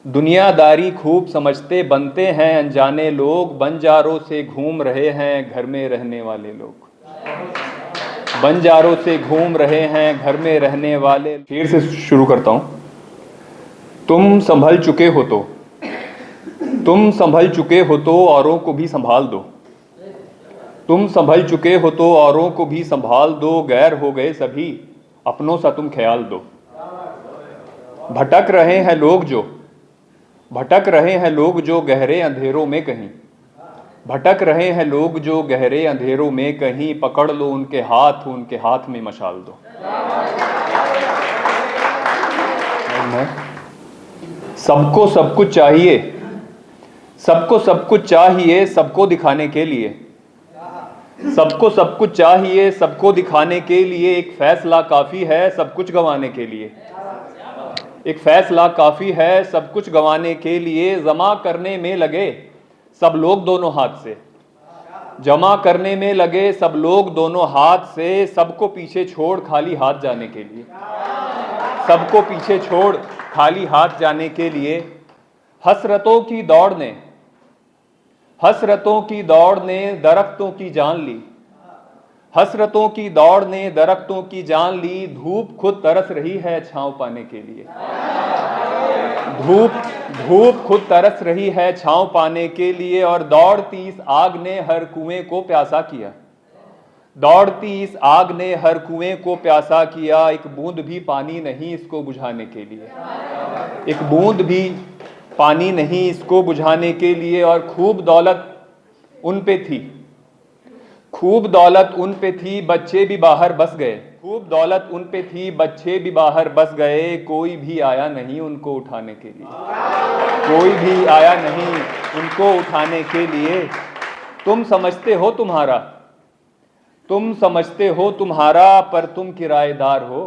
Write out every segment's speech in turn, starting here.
दुनियादारी खूब समझते बनते हैं अनजाने लोग, बंजारों से घूम रहे हैं घर में रहने वाले लोग। बंजारों से घूम रहे हैं घर में रहने वाले। फिर से शुरू करता हूं। तुम संभल चुके हो तो तुम संभल चुके हो तो औरों को भी संभाल दो। तुम संभल चुके हो तो औरों को भी संभाल दो। गैर हो गए सभी अपनों सा तुम ख्याल दो। भटक रहे हैं लोग जो भटक रहे हैं लोग जो गहरे अंधेरों में कहीं। भटक रहे हैं लोग जो गहरे अंधेरों में कहीं। पकड़ लो उनके हाथ में मशाल दो। सबको सब कुछ चाहिए, सबको सब कुछ चाहिए सबको दिखाने के लिए। सबको सब कुछ चाहिए सबको दिखाने के लिए। एक फैसला काफी है सब कुछ गंवाने के लिए। एक फैसला काफी है सब कुछ गंवाने के लिए। जमा करने में लगे सब लोग दोनों हाथ से। जमा करने में लगे सब लोग दोनों हाथ से। सबको पीछे छोड़ खाली हाथ जाने के लिए। सबको पीछे छोड़ खाली हाथ जाने के लिए। हसरतों की दौड़ ने हसरतों की दौड़ ने दरख्तों की जान ली। हसरतों की दौड़ ने दरख्तों की जान ली। धूप खुद तरस रही है छांव पाने के लिए। धूप खुद तरस रही है छांव पाने के लिए। और दौड़ती इस आग ने हर कुएं को प्यासा किया। दौड़ती इस आग ने हर कुएं को प्यासा किया। एक बूंद भी पानी नहीं इसको बुझाने के लिए। एक बूंद भी पानी नहीं इसको बुझाने के लिए। और खूब दौलत उन पे थी, खूब दौलत उन पे थी बच्चे भी बाहर बस गए। खूब दौलत उन पे थी बच्चे भी बाहर बस गए। कोई भी आया नहीं उनको उठाने के लिए। कोई भी आया नहीं उनको उठाने के लिए। तुम समझते हो तुम्हारा पर तुम किराएदार हो।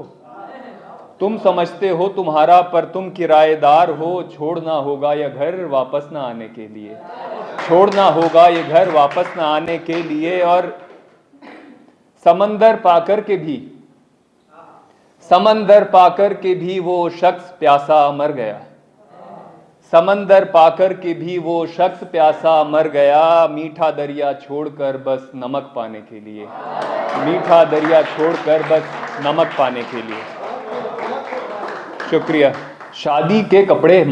तुम समझते हो तुम्हारा पर तुम किराएदार हो। छोड़ना होगा यह घर वापस ना आने के लिए। छोड़ना होगा ये घर वापस ना आने के लिए। और समंदर पाकर के भी वो शख्स प्यासा मर गया। समंदर पाकर के भी वो शख्स प्यासा मर गया। मीठा दरिया छोड़कर बस नमक पाने के लिए। मीठा दरिया छोड़कर बस नमक पाने के लिए। शुक्रिया। शादी के कपड़े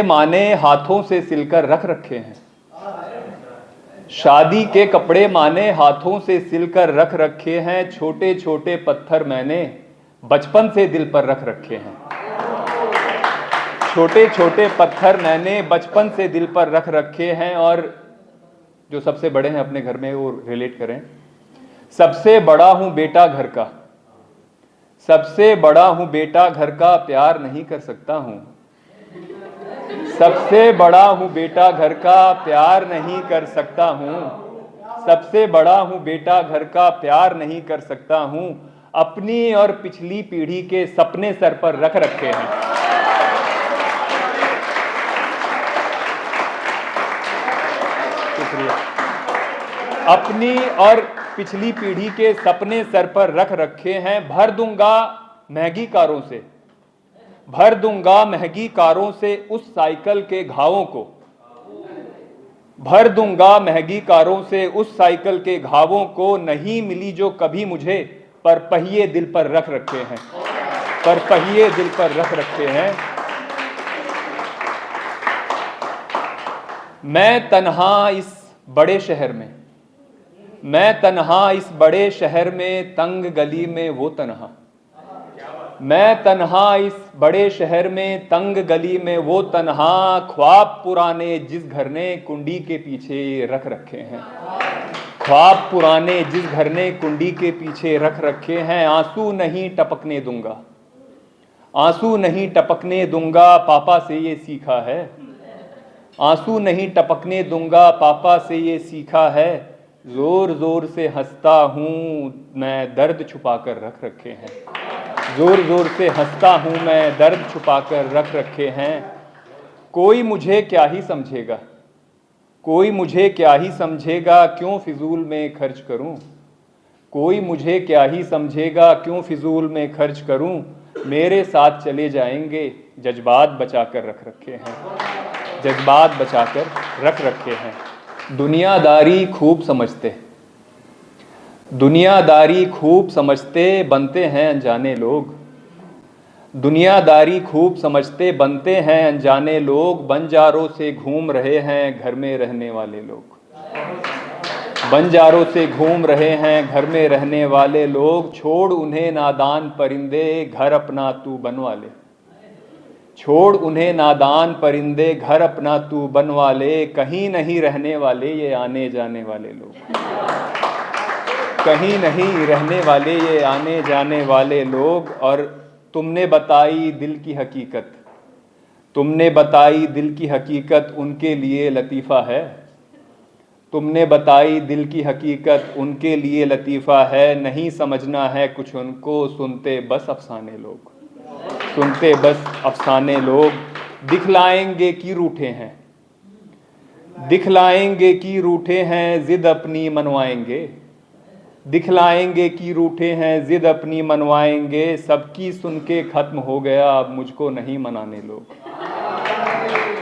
माने हाथों से सिलकर रख रखे हैं। शादी के कपड़े माने हाथों से सिलकर रख रखे हैं। छोटे छोटे पत्थर मैंने बचपन से दिल पर रख रखे हैं। छोटे छोटे पत्थर मैंने बचपन से दिल पर रख रखे हैं। और जो सबसे बड़े हैं अपने घर में वो रिलेट करें। सबसे बड़ा हूं बेटा घर का, सबसे बड़ा हूं बेटा घर का, प्यार नहीं कर सकता हूं। सबसे बड़ा हूं बेटा घर का, प्यार नहीं कर सकता हूं। सबसे बड़ा हूं बेटा घर का, प्यार नहीं कर सकता हूं। अपनी और पिछली पीढ़ी के सपने सर पर रख रखे हैं। शुक्रिया। अपनी और पिछली पीढ़ी के सपने सर पर रख रखे हैं। भर दूंगा महंगी कारों से उस साइकिल के घावों को। भर दूंगा महंगी कारों से उस साइकिल के घावों को। नहीं मिली जो कभी मुझे पर पहिए दिल पर रख रखे हैं। पर पहिए दिल पर रख रखे हैं। मैं तन्हा इस बड़े शहर में तंग गली में वो तन्हा। मैं तन्हा इस बड़े शहर में तंग गली में वो तन्हा। ख्वाब पुराने जिस घर ने कुंडी के पीछे रख रखे हैं। ख्वाब पुराने जिस घर ने कुंडी के पीछे रख रखे हैं। आंसू नहीं टपकने दूंगा, आंसू नहीं टपकने दूंगा, पापा से ये सीखा है। आंसू नहीं टपकने दूंगा, पापा से ये सीखा है। जोर जोर से हंसता हूं मैं, दर्द छुपाकर रख रखे हैं। जोर जोर से हंसता हूं मैं, दर्द छुपाकर रख रखे हैं। कोई मुझे क्या ही समझेगा, कोई मुझे क्या ही समझेगा, क्यों फिजूल में खर्च करूं। कोई मुझे क्या ही समझेगा, क्यों फिजूल में खर्च करूं। मेरे साथ चले जाएंगे, जज्बात बचा कर रख रखे हैं, जज्बात बचा कर रख रखे हैं। दुनियादारी खूब समझते, दुनियादारी खूब समझते, बनते हैं अनजाने लोग। दुनियादारी खूब समझते, बनते हैं अनजाने लोग। बंजारों से घूम रहे हैं घर में रहने वाले लोग। बंजारों से घूम रहे हैं घर में रहने वाले लोग। छोड़ उन्हें नादान परिंदे, घर अपना तू बनवा ले। छोड़ उन्हें नादान परिंदे, घर अपना तू बनवा ले। कहीं नहीं रहने वाले ये आने जाने वाले लोग। कहीं नहीं रहने वाले ये आने जाने वाले लोग। और तुमने बताई दिल की हकीकत, तुमने बताई दिल की हकीकत, उनके लिए लतीफ़ा है। तुमने बताई दिल की हकीकत, उनके लिए लतीफ़ा है। नहीं समझना है कुछ उनको, सुनते बस अफसाने लोग। सुनते बस अफसाने लोग। दिखलाएंगे कि रूठे हैं, दिखलाएंगे कि रूठे हैं, जिद अपनी मनवाएंगे। दिखलाएंगे कि रूठे हैं, जिद अपनी मनवाएंगे। सबकी सुन के ख़त्म हो गया, अब मुझको नहीं मनाने लोग।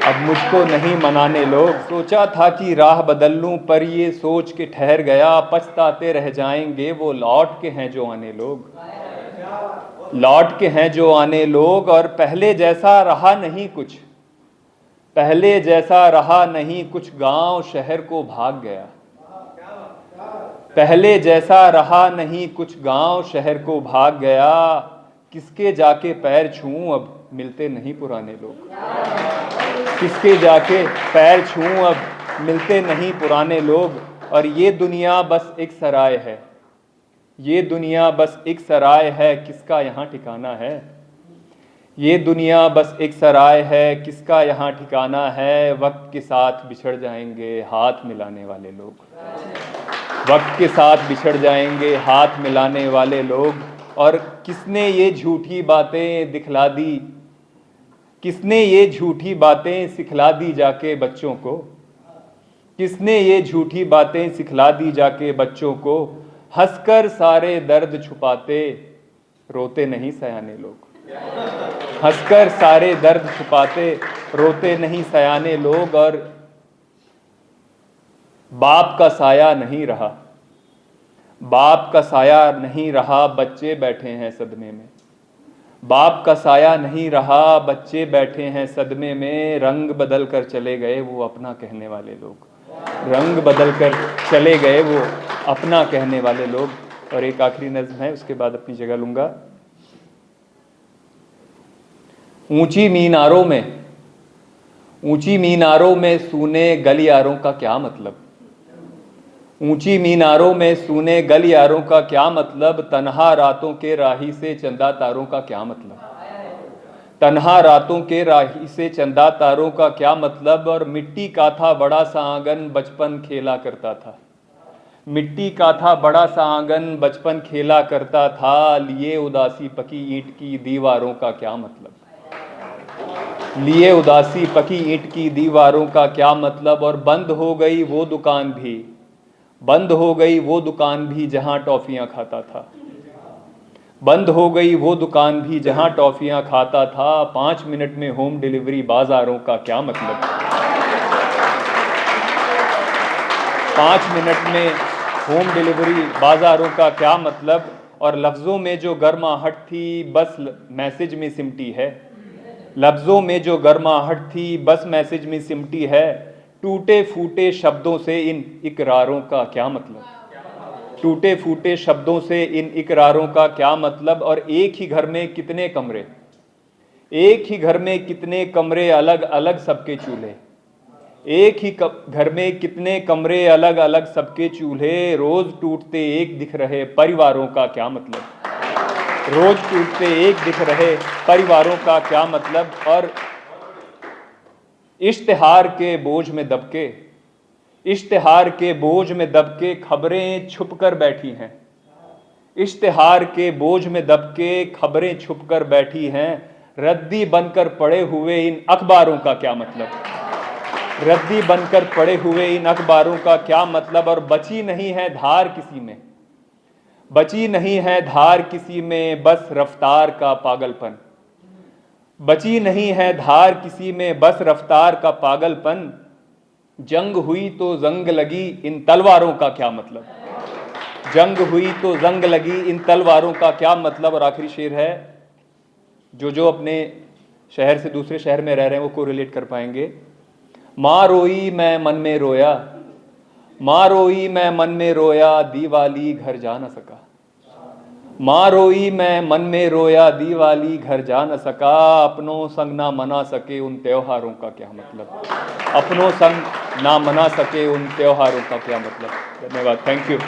अब मुझको नहीं मनाने लोग। सोचा था कि राह बदल लूं, पर ये सोच के ठहर गया। पछताते रह जाएंगे वो लौट के हैं जो आने लोग। लौट के हैं जो आने लोग। और पहले जैसा रहा नहीं कुछ, पहले जैसा रहा नहीं कुछ, गांव शहर को भाग गया। पहले जैसा रहा नहीं कुछ, गांव शहर को भाग गया। किसके जाके पैर छूऊं, अब मिलते नहीं पुराने लोग। किसके जाके पैर छूऊं, अब मिलते नहीं पुराने लोग। और ये दुनिया बस एक सराय है, ये दुनिया बस एक सराय है, किसका यहाँ ठिकाना है। ये दुनिया बस एक सराय है, किसका यहाँ ठिकाना है। वक्त के साथ बिछड़ जाएंगे हाथ मिलाने वाले लोग। वक्त के साथ बिछड़ जाएंगे हाथ मिलाने वाले लोग। और किसने ये झूठी बातें दिखला दी, किसने ये झूठी बातें सिखला दी जाके बच्चों को। किसने ये झूठी बातें सिखला दी जाके बच्चों को। हंसकर सारे दर्द छुपाते, रोते नहीं सयाने लोग। हंसकर सारे दर्द छुपाते, रोते नहीं सयाने लोग। और बाप का साया नहीं रहा, बाप का साया नहीं रहा, बच्चे बैठे हैं सदमे में। बाप का साया नहीं रहा, बच्चे बैठे हैं सदमे में। रंग बदल कर चले गए वो अपना कहने वाले लोग। रंग बदल कर चले गए वो अपना कहने वाले लोग। और एक आखिरी नज़्म है, उसके बाद अपनी जगह लूंगा। ऊंची मीनारों में, ऊंची मीनारों में सूने गलियारों का क्या मतलब। ऊंची मीनारों में सूने गलियारों का क्या मतलब। तन्हा रातों के राही से चंदा तारों का क्या मतलब। तन्हा रातों के राही से चंदा तारों का क्या मतलब। और मिट्टी का था बड़ा सा आंगन, बचपन खेला करता था। मिट्टी का था बड़ा सा आंगन, बचपन खेला करता था। लिए उदासी पकी ईंट की दीवारों का क्या मतलब। लिए उदासी पकी ईंट की दीवारों का क्या मतलब। और बंद हो गई वो दुकान भी, बंद हो गई वो दुकान भी जहां टॉफियां खाता था। बंद हो गई वो दुकान भी जहां टॉफियां खाता था। 5 मिनट में होम डिलीवरी बाजारों का क्या मतलब। 5 मिनट में होम डिलीवरी बाजारों का क्या मतलब। और लफ्ज़ों में जो गर्माहट थी बस मैसेज में सिमटी है। लफ्ज़ों में जो गर्माहट थी बस मैसेज में सिमटी है। टूटे फूटे शब्दों से इन इकरारों का क्या मतलब। टूटे फूटे शब्दों से इन इकरारों का क्या मतलब। और एक ही घर में कितने कमरे, एक ही घर में कितने कमरे, अलग अलग सबके चूल्हे। एक ही घर में कितने कमरे, अलग अलग सबके चूल्हे। रोज टूटते एक दिख रहे परिवारों का क्या मतलब। रोज टूटते एक दिख रहे परिवारों का क्या मतलब। और इश्तिहार के बोझ में दबके, इश्तिहार के बोझ में दबके खबरें छुप कर बैठी हैं। इश्तिहार के बोझ में दबके खबरें छुप कर बैठी हैं। रद्दी बनकर पड़े हुए इन अखबारों का क्या मतलब। रद्दी बनकर पड़े हुए इन अखबारों का क्या मतलब। और बची नहीं है धार किसी में, बची नहीं है धार किसी में, बस रफ्तार का पागलपन। बची नहीं है धार किसी में, बस रफ्तार का पागलपन। जंग हुई तो जंग लगी, इन तलवारों का क्या मतलब। जंग हुई तो जंग लगी, इन तलवारों का क्या मतलब। और आखिरी शेर है, जो अपने शहर से दूसरे शहर में रह रहे हैं वो को रिलेट कर पाएंगे। माँ रोई मैं मन में रोया, माँ रोई मैं मन में रोया, दीवाली घर जा न सका। माँ रोई मैं मन में रोया, दीवाली घर जा न सका। अपनों संग ना मना सके उन त्योहारों का क्या मतलब। अपनों संग ना मना सके उन त्योहारों का क्या मतलब। धन्यवाद, थैंक यू।